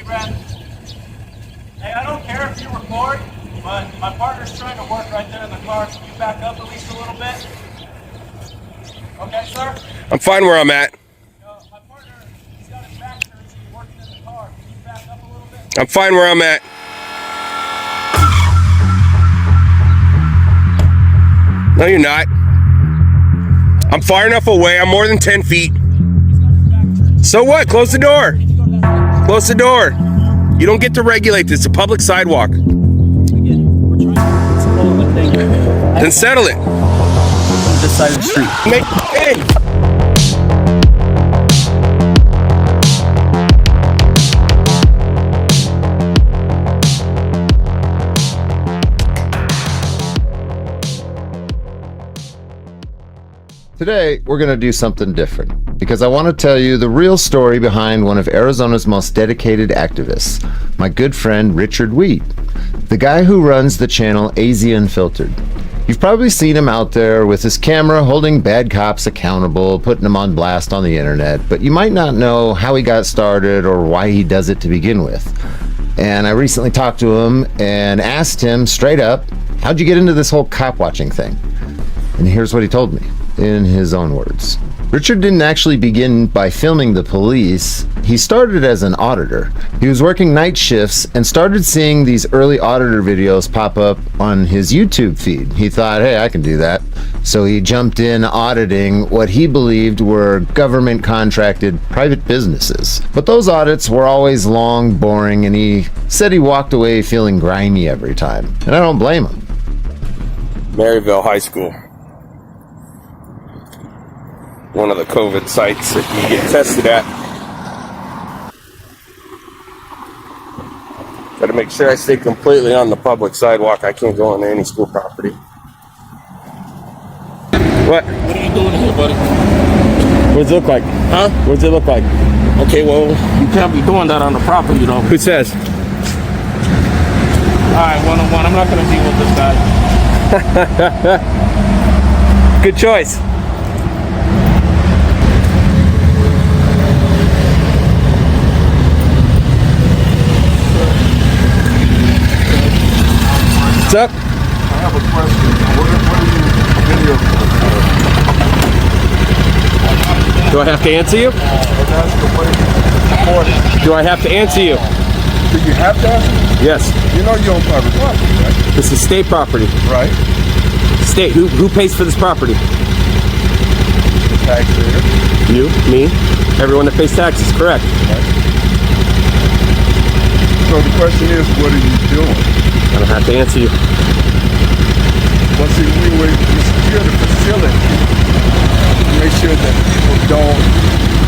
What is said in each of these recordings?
Brad. Hey, I don't care if you record, but my partner's trying to work right there in the car. Can you back up at least a little bit? Okay, sir? I'm fine where I'm at. My partner, he's got his back turned, so he's working in the car. Can you back up a little bit? I'm fine where I'm at. No, you're not. I'm far enough away. I'm more than 10 feet. So what? Close the door. Close the door. You don't get to regulate this. It's a public sidewalk. Then settle it. This side of the street. Hey. Today, we're going to do something different because I want to tell you the real story behind one of Arizona's most dedicated activists, my good friend Richard Wheat, the guy who runs the channel AZ Unfiltered. You've probably seen him out there with his camera holding bad cops accountable, putting them on blast on the internet, but you might not know how he got started or why he does it to begin with. And I recently talked to him and asked him straight up, how'd you get into this whole cop watching thing? And here's what he told me. In his own words. Richard didn't actually begin by filming the police. He started as an auditor. He was working night shifts and started seeing these early auditor videos pop up on his YouTube feed. He thought, hey, I can do that. So he jumped in auditing what he believed were government contracted private businesses. But those audits were always long, boring, and he said he walked away feeling grimy every time. And I don't blame him. Maryville High School. One of the COVID sites that you get tested at. Gotta make sure I stay completely on the public sidewalk. I can't go on any school property. What? What are you doing here, buddy? What does it look like? Huh? What does it look like? Okay, well, you can't be doing that on the property, though. Who says? Alright, one-on-one. I'm not gonna deal with this guy. Good choice. What's up? I have a question. What are you video? Do I have to answer you? Do I have to answer you? Do you have to? Yes. You know you own private property, right? This is state property. Right. State. Who pays for this property? The taxpayer. You, me, everyone that pays taxes, correct. Right. So the question is, what are you doing? I don't have to answer you. Well, see, we secure the facility to make sure that people don't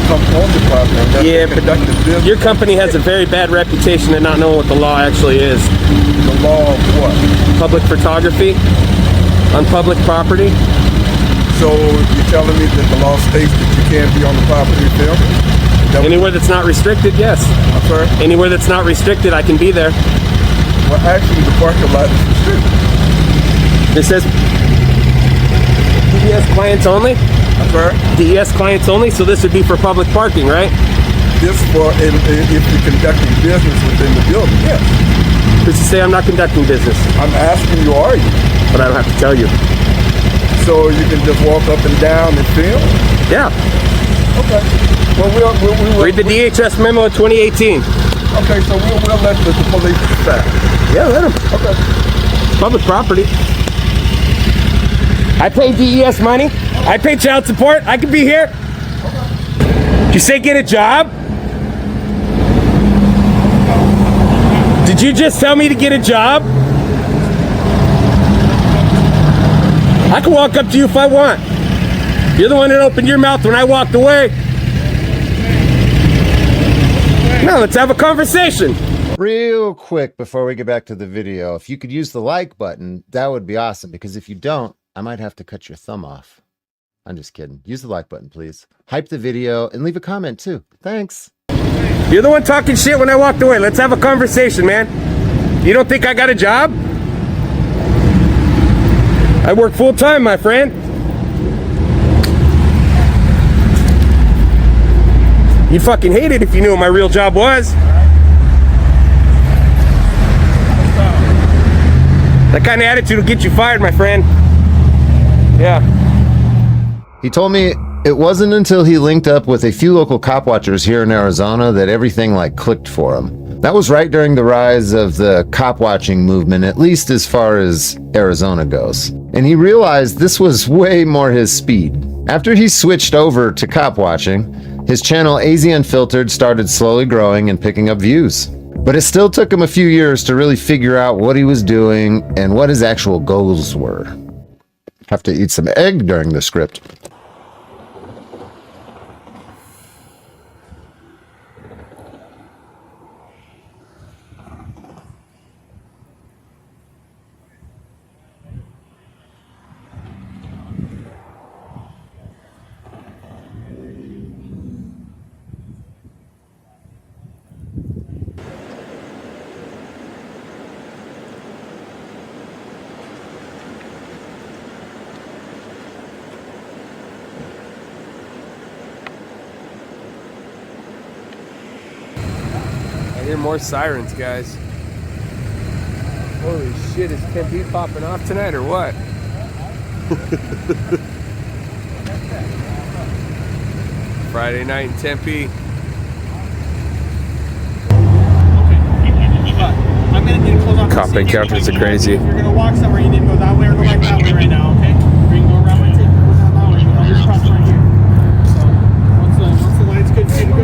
come on the property unless Yeah, they but conduct the business. your company has a very bad reputation of not knowing what the law actually is. The law of what? Public photography on public property. So you're telling me that the law states that you can't be on the property filming? Anywhere that's not restricted, yes. I'm sorry? Anywhere that's not restricted, I can be there. Well, actually, the parking lot is restricted. It says DES clients only? I'm sorry? DES clients only, so this would be for public parking, right? This for if you're conducting business within the building, yes. Who's to say I'm not conducting business? I'm asking you, are you? But I don't have to tell you. So you can just walk up and down and film? Yeah. Okay. Well, we'll Read the DHS memo of 2018. Okay, so we'll let the police decide. Yeah, let them. Okay. Public property. I pay DES money. I pay child support. I could be here. Did you say get a job? Did you just tell me to get a job? I can walk up to you if I want. You're the one that opened your mouth when I walked away. Now let's have a conversation. Real quick before we get back to the video, if you could use the like button, that would be awesome, because if you don't, I might have to cut your thumb off. I'm just kidding. Use the like button, please. Hype the video and leave a comment too. Thanks. You're the one talking shit when I walked away. Let's have a conversation, man. You don't think I got a job? I work full time, my friend. You'd fucking hate it if you knew what my real job was. That kind of attitude will get you fired, my friend. Yeah. He told me it wasn't until he linked up with a few local cop watchers here in Arizona that everything like clicked for him. That was right during the rise of the cop watching movement, at least as far as Arizona goes. And he realized this was way more his speed. After he switched over to cop watching, his channel AZ Unfiltered started slowly growing and picking up views. But it still took him a few years to really figure out what he was doing and what his actual goals were. Have to eat some egg during the script. I hear more sirens, guys. Holy shit, is Tempe popping off tonight or what? Friday night in Tempe. I'm gonna need to close off. Cop encounters are crazy. If you're gonna walk somewhere, you need to go that way or go like that way right now, okay? Or you can go around my tape, go down that way. I'll just cross right here. So once the light's good for you to go.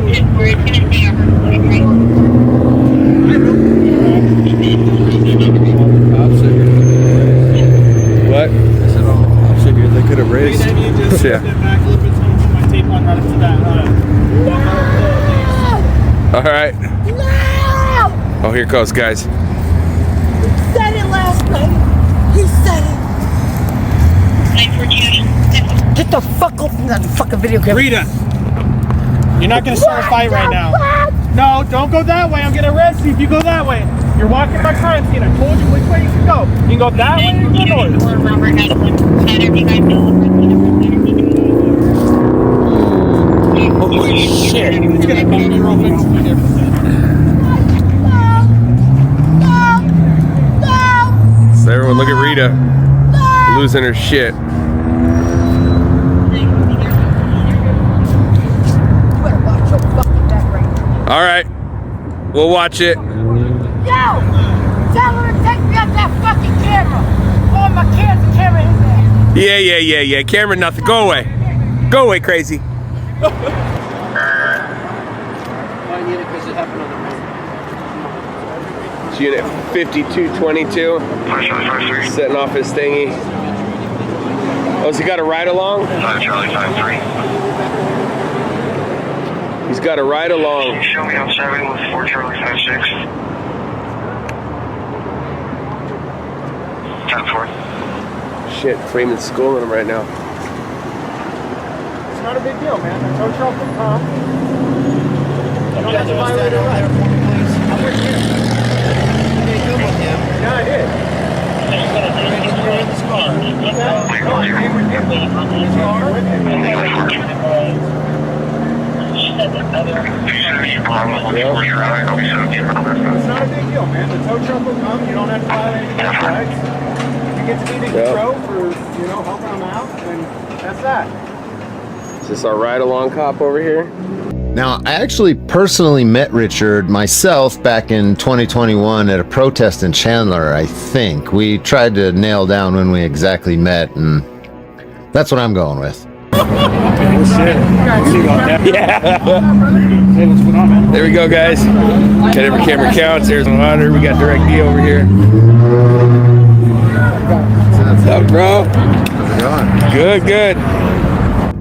What? I said, all the cops in here, they could have raced. Maybe you just Yeah. step back a little bit so I can put my tape on right up to that. All right. Oh, here it goes, guys. Said it last night. He said it. Get the fuck off from that fucking video camera. Rita, you're not gonna start a fight right now. No, don't go that way. I'm gonna arrest you if you go that way. You're walking my crime scene. I told you which way you can go. You can go that way or you can go north. Holy shit. It's gonna bump you real quick. Be there for a second. So everyone look at Rita losing her shit. You better watch your fucking back right now. All right, we'll watch it. Yo! Tell her to take me out that fucking camera. Oh, my camera in there. Yeah. Camera, nothing. Go away. Go away, crazy. It's Unit 5222 setting off his thingy. Oh, has he got a ride along? Charlie 5-3. He's got a ride along. Show me on 7 with 4 Charlie 5-6. 10-4. Shit, Freeman's schooling him right now. It's not a big deal, man. The tow truck will come. You don't have to violate a right. I'm with you. Yeah, I did. You're in this car. Okay. No, you're in with him. In this car. It's not a big deal, man. The tow truck will come. You don't have to violate any rights. You get to be the hero for, helping them out, and that's that. Is this our ride along cop over here? Now, I actually personally met Richard myself back in 2021 at a protest in Chandler, I think. We tried to nail down when we exactly met, and that's what I'm going with. There we go, guys. Got every camera counts. There's a monitor. We got Direct D over here. What's up, bro? How's it going? Good.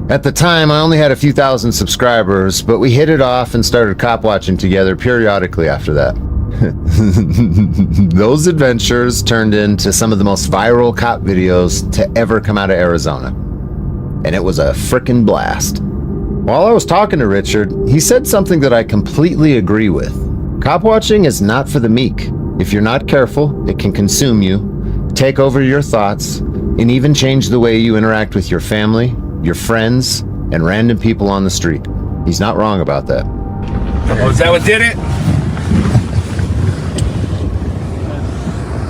At the time, I only had a few thousand subscribers, but we hit it off and started cop watching together periodically after that. Those adventures turned into some of the most viral cop videos to ever come out of Arizona. And it was a frickin' blast. While I was talking to Richard, he said something that I completely agree with. Cop watching is not for the meek. If you're not careful, it can consume you, take over your thoughts, and even change the way you interact with your family, your friends, and random people on the street. He's not wrong about that. Oh, is that what did it?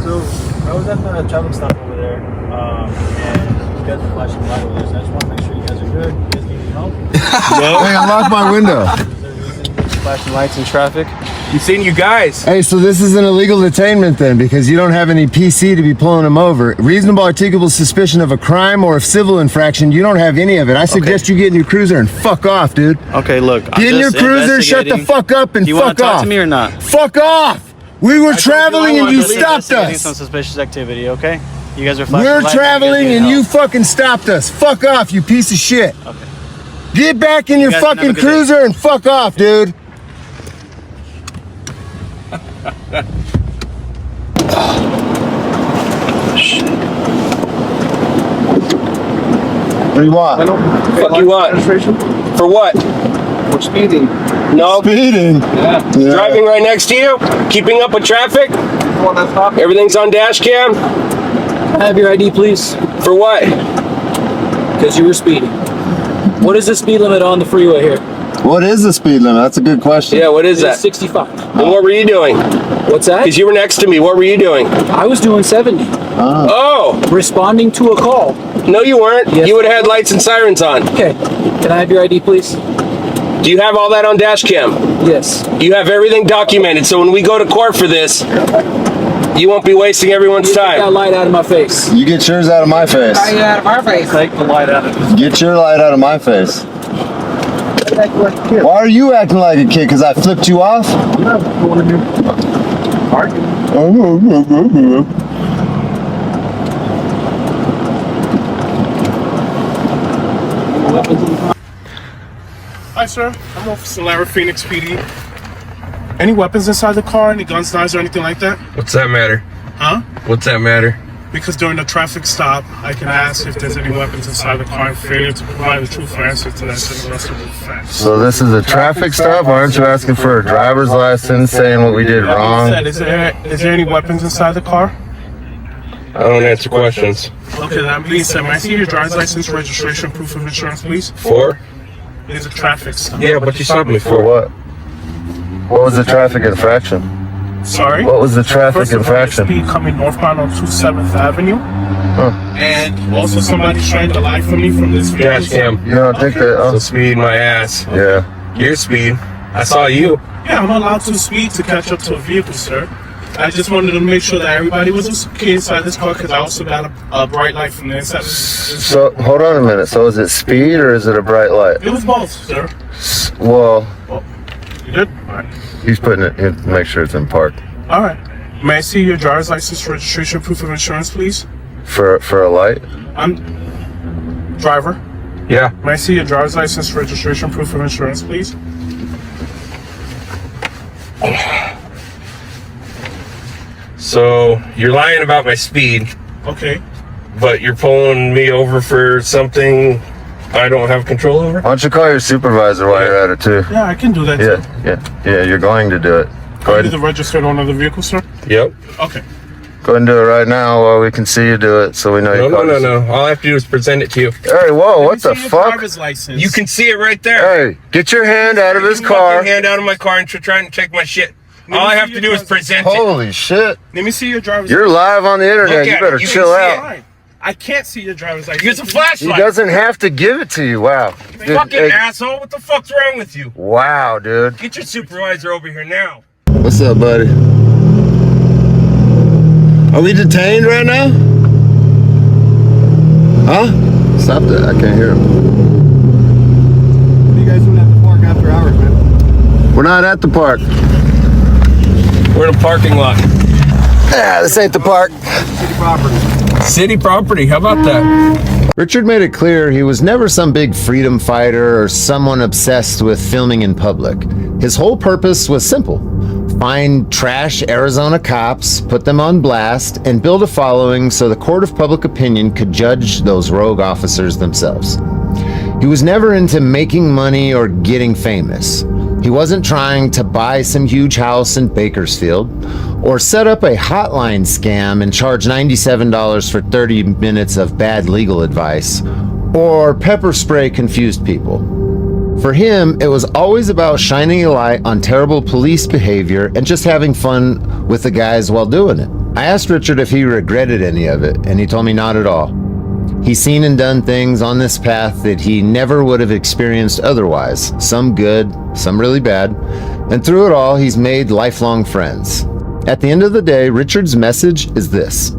So, I was at the traffic stop over there, and you guys are flashing light over there, so I just want to make sure you guys are good. You guys need any help? Hey, unlock my window. Is there a reason you're flashing lights in traffic? You seen you guys? Hey, so this is an illegal detainment then, because you don't have any PC to be pulling him over. Reasonable articulable suspicion of a crime or a civil infraction, you don't have any of it. I suggest you get in your cruiser and fuck off, dude. Okay, look. Get in your cruiser, shut the fuck up, and Do you fuck want to talk off. to me or not? Fuck off! We were traveling and you stopped Investigating us. some suspicious activity, okay? You guys are flashing We're lights. traveling and you fucking stopped us. Fuck off, you piece of shit. Okay. Get back in your guys can have a fucking good day. cruiser and fuck off, dude. What do you want? Fuck you want? For what? We're speeding. No. Speeding. Yeah. Driving right next to you? Keeping up with traffic? Everything's on dash cam? Have your ID, please, For what? because you were speeding. What is the speed limit on the freeway here? What is the speed limit? That's a good question. Yeah, what is It's that? 65. And what were you doing? What's that? Because you were next to me. What were you doing? I was doing 70, Oh, responding to a call. no, you weren't. Yes. You would have had lights and sirens on. Okay, can I have your ID, please? Do you have all that on dash cam? Yes. You have everything documented. So when we go to court for this, you won't be wasting everyone's Get that time. light out of my face. You get yours out of my face. out of our face. Take the light out of it. Get your light out of my face. Why are you acting like a kid? Because I flipped you off? Hi, sir. I'm Officer Larry Phoenix PD. Any weapons inside the car? Any guns, knives, or anything like that? What's that matter? Huh? What's that matter? Because during the traffic stop, I can ask if there's any weapons inside the car and failure to provide a truthful answer to that is an arrestable offense. So this is a traffic stop? Aren't you asking for a driver's license saying what we did Like I wrong? said, is there any weapons inside the car? I don't answer questions. Okay, that being said, may I see your driver's license, registration, proof of insurance, please? For? It is a traffic stop. Yeah, but you stopped me For for. what? What was the traffic infraction? Sorry? What was the traffic First of all, infraction? speed coming northbound on 27th Avenue. And also somebody's trying to lie from me from this vehicle. Dash cam. You don't think that? So Oh, speed my ass. yeah. Your speed. I saw you. Yeah, I'm allowed to speed to catch up to a vehicle, sir. I just wanted to make sure that everybody was okay inside this car because I also got a bright light from the inside. So hold on a minute. So is it speed or is it a bright light? It was both, sir. Well, You good? All right. he's putting it in. Make sure it's in park All right. May I see your driver's license, registration, proof of insurance, please? for a light. I'm driver. Yeah. May I see your driver's license, registration, proof of insurance, please? So you're lying about my speed, Okay. but you're pulling me over for something I don't have control over? Why don't you call your supervisor while you're at it too? Yeah, I can do that. too. Yeah. You're going to do it. Go Are ahead. you the registered owner of the vehicle, sir? Yep. Okay. Go ahead and do it right now while we can see you do it, so we know you. No. All I have to do is present it to you. Hey, whoa! What the Let me see your fuck? driver's license. You can see it right there. Hey, get your hand out of his Get your car. fucking hand out of my car and try and check my shit. me All I see have to your do is driver's present it. Holy shit! Let me see your driver's You're live on the internet. Look You at better it. You can chill see out. it. license. I can't see your driver's license. Use a He flashlight. doesn't have to give it to you. Wow. Dude, Fucking hey, asshole. What the fuck's wrong with you? wow, dude. Get your supervisor over here now. What's up, buddy? Are we detained right now? Huh? Stop that. I can't hear him. What are you guys doing at the park after hours, man? We're not at the park. We're in a parking lot. Yeah, this ain't the park. City property. City property. How about that? Richard made it clear he was never some big freedom fighter or someone obsessed with filming in public. His whole purpose was simple: find trash Arizona cops, put them on blast, and build a following so the court of public opinion could judge those rogue officers themselves. He was never into making money or getting famous. He wasn't trying to buy some huge house in Bakersfield or set up a hotline scam and charge $97 for 30 minutes of bad legal advice or pepper spray confused people. For him, it was always about shining a light on terrible police behavior and just having fun with the guys while doing it. I asked Richard if he regretted any of it, and he told me not at all. He's seen and done things on this path that he never would have experienced otherwise, some good, some really bad, and through it all, he's made lifelong friends. At the end of the day, Richard's message is this: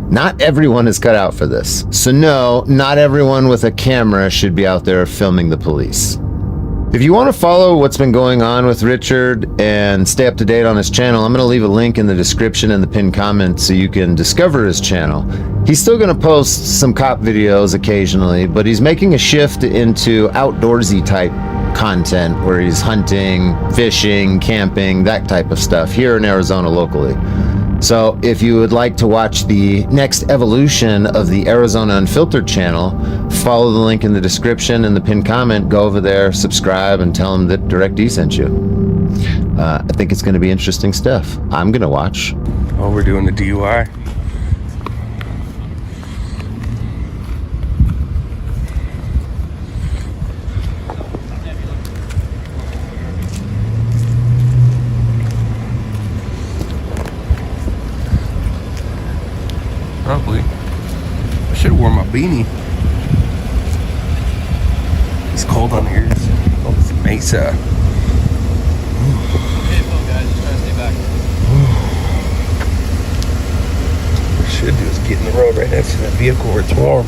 not everyone is cut out for this. So no, not everyone with a camera should be out there filming the police. If you want to follow what's been going on with Richard and stay up to date on his channel, I'm going to leave a link in the description and the pinned comment so you can discover his channel. He's still going to post some cop videos occasionally, but he's making a shift into outdoorsy type content where he's hunting, fishing, camping, that type of stuff here in Arizona locally. So if you would like to watch the next evolution of the Arizona Unfiltered channel, follow the link in the description and the pinned comment, go over there, subscribe, and tell him that DirectD sent you. I think it's going to be interesting stuff. I'm going to watch. Oh, we're doing the DUI. Probably. I should have worn my beanie. It's cold on here. It's Mesa. What I should do is get in the road right next to that vehicle where it's warm.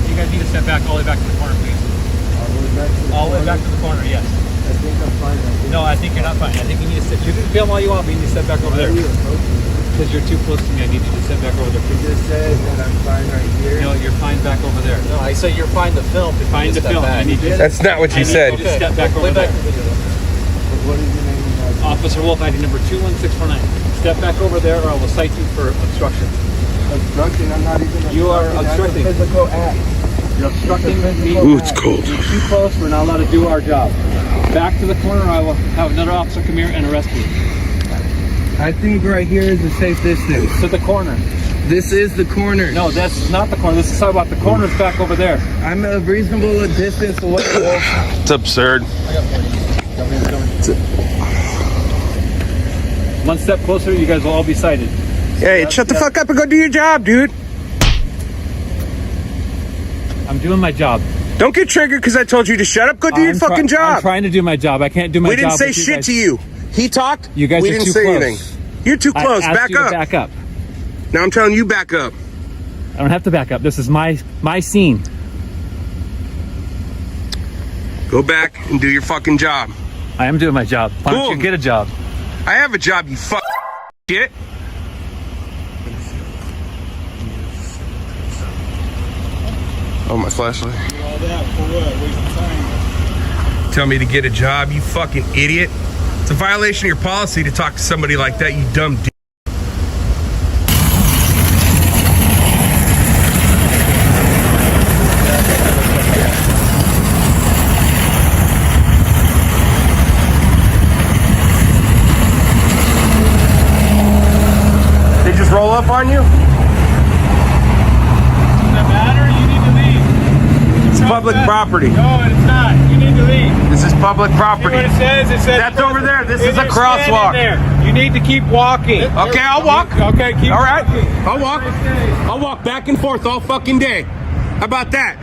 You guys need to step back all the way back to the corner, please. All the way back to the corner, yes. I think I'm fine. No, I think you're not fine. I think you need to step. You can film all you want, but you need to step back over there. Because you're too close to me, I need you to step back over there. You just said that I'm fine right here. No, you're fine back over there. No, I say you're fine to film. But Fine to film. I need you to That's not what you said. just step back over there. What is your name? Officer Wolf, ID number 21649. Step back over there, or I will cite you for obstruction. Obstructing, I'm not even You are obstructing. That's a physical act. You're obstructing me. Ooh, it's cold. You're too close. We're not allowed to do our job. Back to the corner, or I will have another officer come here and arrest you. I think right here is a safe distance. To the corner. This is the corner. No, that's not the corner. This is talking about the corner's back over there. I'm a reasonable distance away. It's absurd. One step closer, you guys will all be cited. Hey, shut the fuck up and go do your job, dude. I'm doing my job. Don't get triggered because I told you to shut up. Go do your fucking I'm job. trying to do my job. I can't do my job. We didn't say with you shit guys. to you. He talked. You guys we are didn't too say close. anything. You're too close. I asked Back you to up. back up. Now I'm telling you, back up. I don't have to back up. This is my scene. Go back and do your fucking job. I am doing my job. Why don't you Boom. get a job? I have a job, you fuck shit. Oh, my flashlight. All that for what? Waste of time. Tell me to get a job, you fucking idiot. It's a violation of your policy to talk to somebody like that, you dumb d. They just roll up on you? It's public property. No, it's not. You need to leave. This is public property. What it says? It says That's over there. This is a You're crosswalk. standing there. You need to keep walking. Okay, I'll walk. Okay, keep All right, walking. I'll walk. I'll walk back and forth all fucking day. How about that?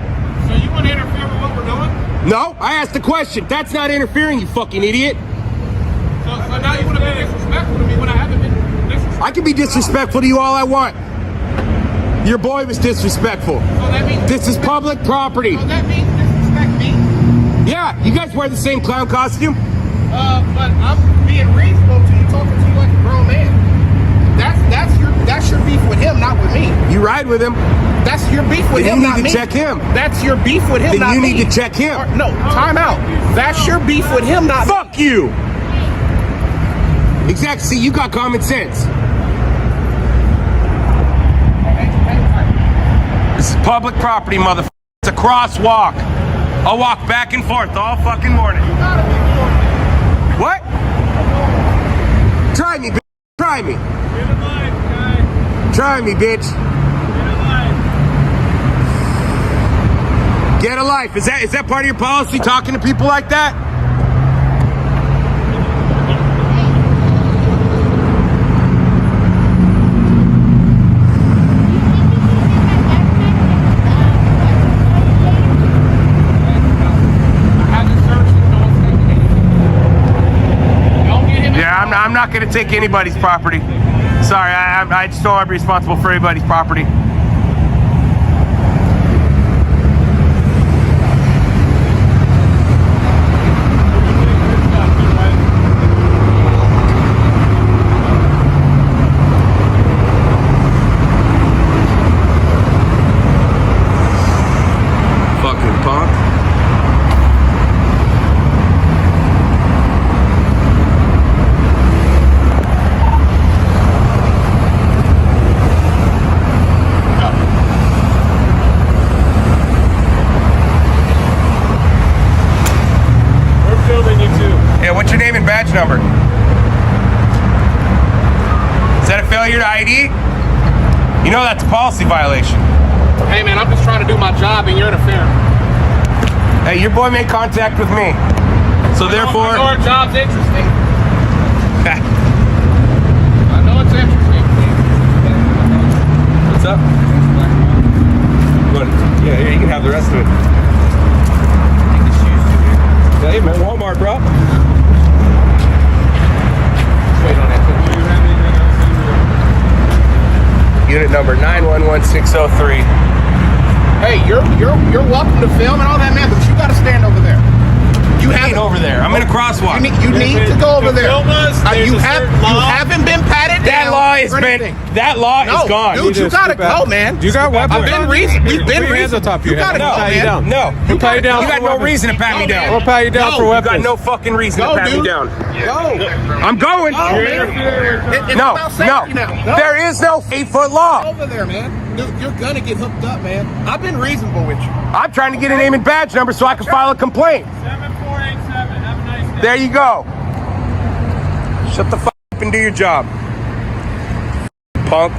So you want to interfere with what we're doing? No, I asked the question. That's not interfering, you fucking idiot. So now you want to be disrespectful to me when I haven't been disrespectful? I can be disrespectful to you all I want. Your boy was disrespectful. So that means This is public property. So that means disrespect me? Yeah, you guys wear the same clown costume? But I'm being reasonable to you, talking to you like a grown man. That's your beef with him, not with me. You ride with him. That's your beef with Then him, you not need to me. check him. That's your beef with him, Then not you me. need to check him. No, time out. That's your beef with him, not me. Fuck you. Exactly. See, you got common sense. This is public property, motherfucker. It's a crosswalk. I'll walk back and forth all fucking morning. What? Try me, bitch. Try me. Try me, bitch. Get a life. Is that part of your policy, talking to people like that? not going to take anybody's property. Sorry, I just don't want to be responsible for anybody's property. Fucking punk. What's your name and badge number? Is that a failure to ID? You know that's a policy violation. Hey man, I'm just trying to do my job and you're interfering. Hey, your boy made contact with me. So therefore... I know our job's interesting. I know it's interesting. What's up? Good. Yeah, here, you can have the rest of it. Hey man, Walmart, bro. Unit number 911603. Hey, you're welcome to film and all that, man, but you gotta stand over there. You ain't over there. I'm in a crosswalk. You need to go over there. You haven't been patted That down. law has been. That law is gone. Dude, you gotta go, man. You got weapons. We've been reasonable. You gotta go, man. No. You pat you down. You got no reason to pat me down. I'll pat you down for You weapons. got no fucking reason to pat me down. Go. I'm going. No. There is no 8-foot law. Over there, man. Dude, you're gonna get hooked up, man. I've been reasonable with you. I'm trying to get a name and badge number so I can file a complaint. 7487. Have a nice day. There you go. Shut the fuck up and do your job, punk.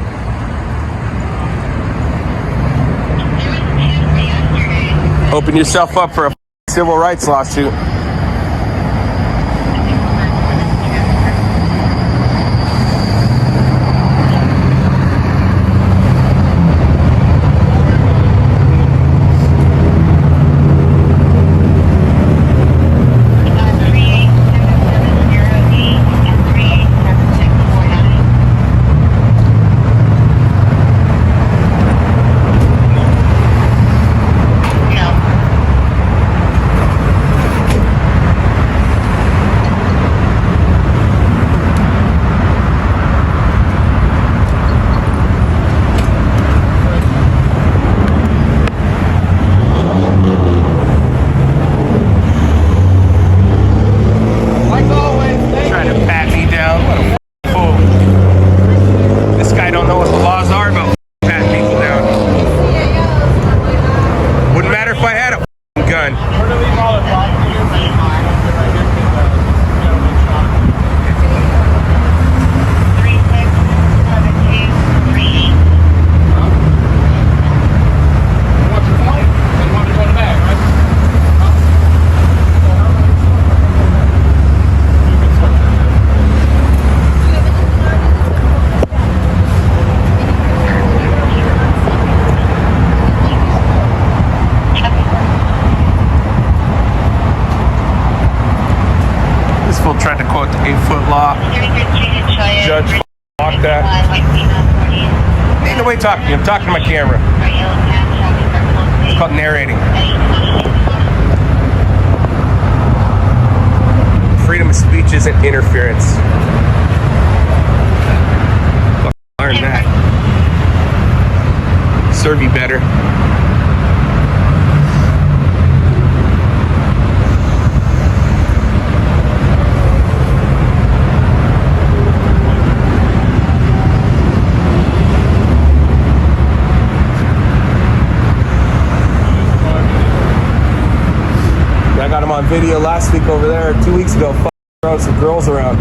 Open yourself up for a civil rights lawsuit. Tried to quote the 8-foot law. Judge, block that. Ain't no way talking to you. I'm talking to my camera. It's called narrating. Freedom of speech isn't interference. Learn that. Serve you better. I got him on video last week over there, 2 weeks ago, throwing some girls around.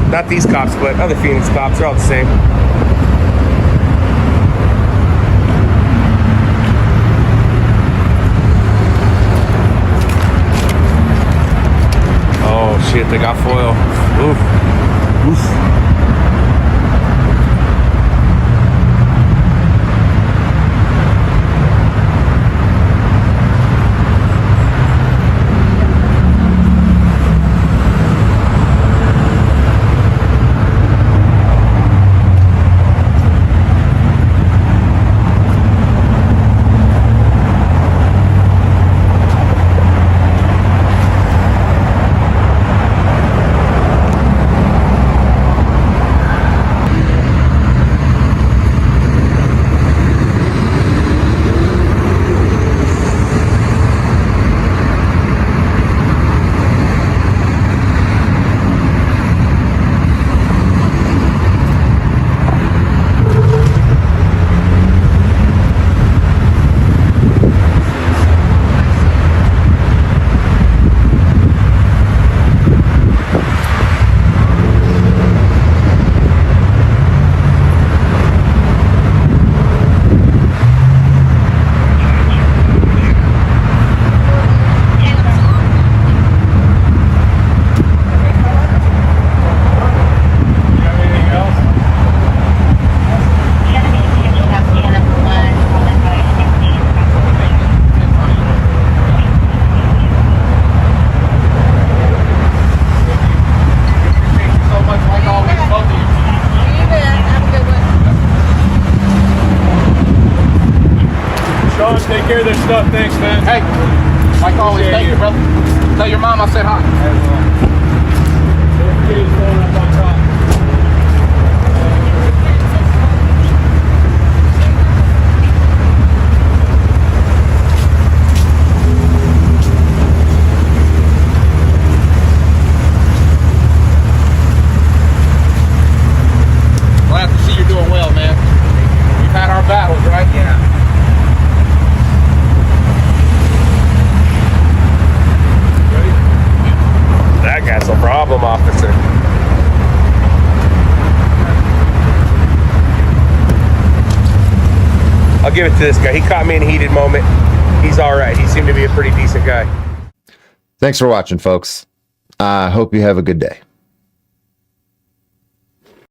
Not these cops, but other Phoenix cops. They're all the same. Oh shit, they got foil. Oof. Oof. up. Thanks, man. Hey, like always, thank you, brother. Tell your mom I said hi. Glad to see you're doing well, man. We've had our battles, right? Yeah. That guy's a problem, officer. I'll give it to this guy. He caught me in a heated moment. He's all right. He seemed to be a pretty decent guy. Thanks for watching, folks. I hope you have a good day.